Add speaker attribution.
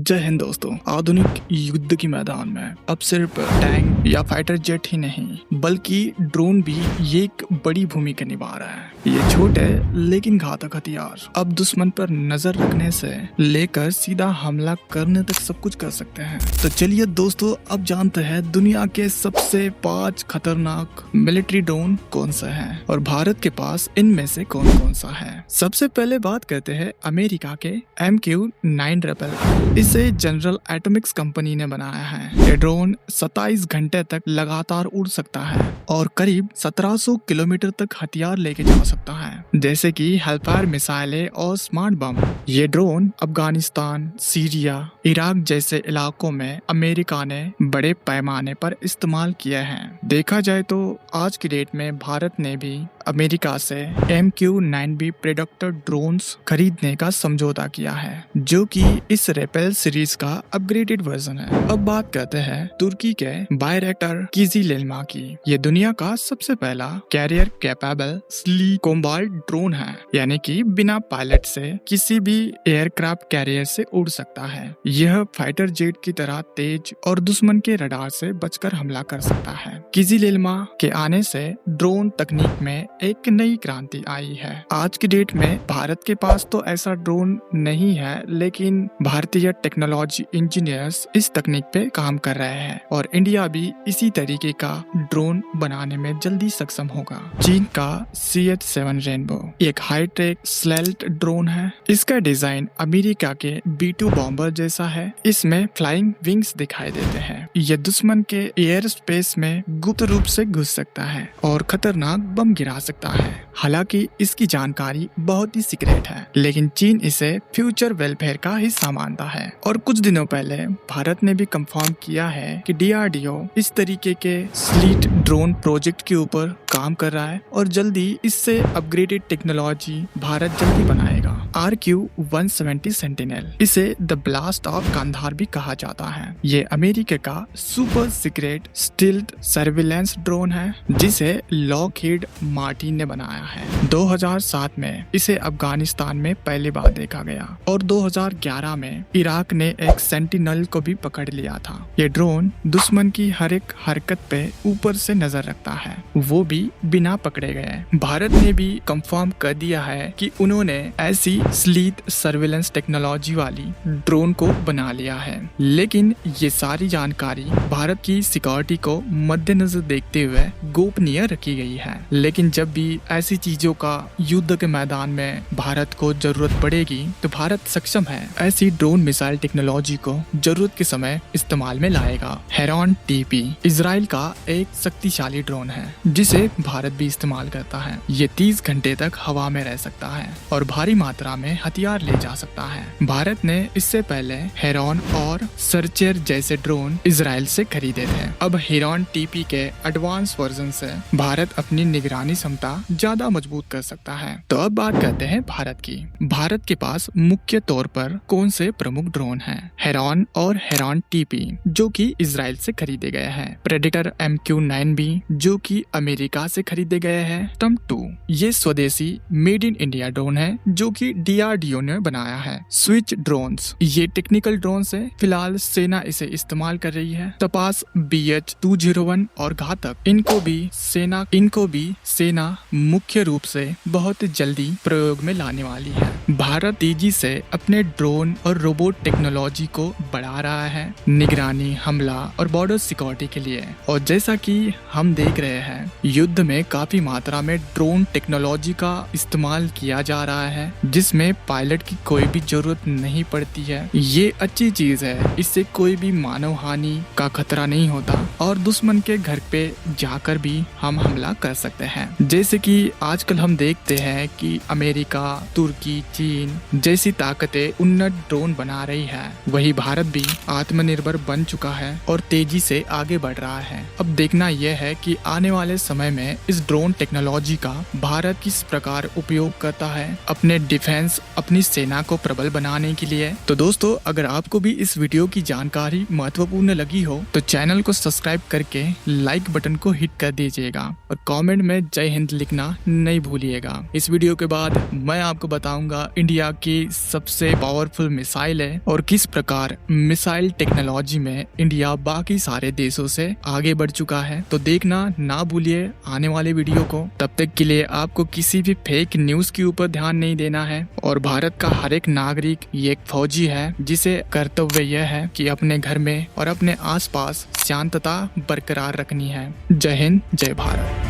Speaker 1: जय हिंद दोस्तों। आधुनिक युद्ध के मैदान में अब सिर्फ टैंक या फाइटर जेट ही नहीं बल्कि ड्रोन भी ये एक बड़ी भूमिका निभा रहा है। ये छोटे लेकिन घातक हथियार अब दुश्मन पर नजर रखने से लेकर सीधा हमला करने तक सब कुछ कर सकते हैं। तो चलिए दोस्तों, अब जानते हैं दुनिया के सबसे 5 खतरनाक मिलिट्री ड्रोन कौन सा है और भारत के पास इनमें से कौन कौन सा है। सबसे पहले बात करते हैं अमेरिका के MQ-9 रेपेल। इसे जनरल एटॉमिक्स कंपनी ने बनाया है। ये ड्रोन 27 घंटे तक लगातार उड़ सकता है और करीब 1700 किलोमीटर तक हथियार लेके जा सकता है, जैसे कि हेल्फायर मिसाइलें और स्मार्ट बम। ये ड्रोन अफगानिस्तान, सीरिया, इराक जैसे इलाकों में अमेरिका ने बड़े पैमाने पर इस्तेमाल किए हैं। देखा जाए तो आज की डेट में भारत ने भी अमेरिका से MQ-9B प्रेडेटर ड्रोन्स खरीदने का समझौता किया है, जो कि इस रेपेल सीरीज का अपग्रेडेड वर्जन है। अब बात करते हैं तुर्की के बायरेक्टर किजिलेल्मा की। ये दुनिया का सबसे पहला carrier capable sleek combat drone है, यानी कि बिना पायलट से किसी भी एयरक्राफ्ट कैरियर से उड़ सकता है। यह फाइटर जेट की तरह तेज और दुश्मन के रडार से बचकर हमला कर सकता है। किजिलेल्मा के आने से ड्रोन तकनीक में एक नई क्रांति आई है। आज की डेट में भारत के पास तो ऐसा ड्रोन नहीं है, लेकिन भारतीय टेक्नोलॉजी इंजीनियर्स इस तकनीक पे काम कर रहे हैं और इंडिया भी इसी तरीके का ड्रोन बनाने में जल्दी सक्षम होगा। चीन का CH-7 रेनबो एक हाईटेक स्लेल्ट ड्रोन है। इसका डिजाइन अमेरिका के B-2 बॉम्बर जैसा है। इसमें फ्लाइंग विंग्स दिखाई देते हैं। यह दुश्मन के एयर स्पेस में गुप्त रूप से घुस सकता है और खतरनाक बम गिरा सकता है। हालांकि इसकी जानकारी बहुत ही सीक्रेट है, लेकिन चीन इसे फ्यूचर वेलफेयर का हिस्सा मानता है। और कुछ दिनों पहले भारत ने भी कंफर्म किया है कि DRDO इस तरीके के स्लीट ड्रोन प्रोजेक्ट के ऊपर काम कर रहा है और जल्दी इससे अपग्रेडेड टेक्नोलॉजी भारत जल्दी बनाएगा। RQ-170 सेंटिनल, इसे द ब्लास्ट ऑफ कांधार भी कहा जाता है। ये अमेरिका का super secret stealth surveillance drone है, जिसे लॉकहीड मार्टिन ने बनाया है। 2007 में इसे अफगानिस्तान में पहली बार देखा गया और 2011 में इराक ने एक सेंटिनल को भी पकड़ लिया था। ये ड्रोन दुश्मन की हर एक हरकत पे ऊपर से नजर रखता है, वो भी बिना पकड़े गए। भारत ने भी कंफर्म कर दिया है कि उन्होंने ऐसी स्लीथ सर्विलेंस टेक्नोलॉजी वाली ड्रोन को बना लिया है, लेकिन ये सारी जानकारी भारत की सिक्योरिटी को मद्देनजर देखते हुए गोपनीय रखी गई है। लेकिन जब भी ऐसी चीजों का युद्ध के मैदान में भारत को जरूरत पड़ेगी तो भारत सक्षम है ऐसी ड्रोन मिसाइल टेक्नोलॉजी को जरूरत के समय इस्तेमाल में लाएगा। हेरॉन TP इजराइल का एक शक्तिशाली ड्रोन है, जिसे भारत भी इस्तेमाल करता है। ये 30 घंटे तक हवा में रह सकता है और भारी मात्रा में हथियार ले जा सकता है। भारत ने इससे पहले हेरॉन और सर्चर जैसे ड्रोन इजराइल से खरीदे थे। अब हेरॉन TP के एडवांस वर्जन से भारत अपनी निगरानी क्षमता ज्यादा मजबूत कर सकता है। तो अब बात करते हैं भारत की। भारत के पास मुख्य तौर पर कौन से प्रमुख ड्रोन हैं? हेरॉन और हेरॉन TP, जो कि इजराइल से खरीदे गए हैं। प्रेडेटर MQ-9B, जो कि अमेरिका से खरीदे गए हैं। टम 2, ये स्वदेशी मेड इन इंडिया ड्रोन है, जो कि DRDO ने बनाया है। स्विच ड्रोन्स, ये टेक्निकल ड्रोन है। फिलहाल सेना इसे इस्तेमाल कर रही है। तपास BH-201 और घातक, इनको भी सेना मुख्य रूप से बहुत जल्दी प्रयोग में लाने वाली है। भारत तेजी से अपने ड्रोन और रोबोट टेक्नोलॉजी को बढ़ा रहा है, निगरानी, हमला और बॉर्डर सिक्योरिटी के लिए। और जैसा कि हम देख रहे हैं, युद्ध में काफी मात्रा में ड्रोन टेक्नोलॉजी का इस्तेमाल किया जा रहा है, जिसमें पायलट की कोई भी जरूरत नहीं पड़ती है। ये अच्छी चीज है, इससे कोई भी मानव हानि का खतरा नहीं होता और दुश्मन के घर पे जाकर भी हम हमला कर सकते हैं। जैसे कि आजकल हम देखते हैं कि अमेरिका, तुर्की, चीन जैसी ताकतें उन्नत ड्रोन बना रही है, वही भारत भी आत्मनिर्भर बन चुका है और तेजी से आगे बढ़ रहा है। अब देखना यह है कि आने वाले समय में इस ड्रोन टेक्नोलॉजी का भारत किस प्रकार उपयोग करता है अपने डिफेंस अपनी सेना को प्रबल बनाने के लिए। तो दोस्तों, अगर आपको भी इस वीडियो की जानकारी महत्वपूर्ण लगी हो तो चैनल को सब्सक्राइब करके लाइक बटन को हिट कर दीजिएगा और कमेंट में जय हिंद लिखना नहीं भूलिएगा। इस वीडियो के बाद मैं आपको बताऊंगा इंडिया की सबसे पावरफुल मिसाइल है और किस प्रकार मिसाइल टेक्नोलॉजी में इंडिया बाकी सारे देशों से आगे बढ़ चुका है। तो देखना ना भूलिए आने वाले वीडियो को। तब तक के लिए आपको किसी भी फेक न्यूज के ऊपर ध्यान नहीं देना है और भारत का हर एक नागरिक ये एक फौजी है जिसे कर्तव्य यह है कि अपने घर में और अपने आसपास शांतता बरकरार रखनी है। जय हिंद, जय भारत।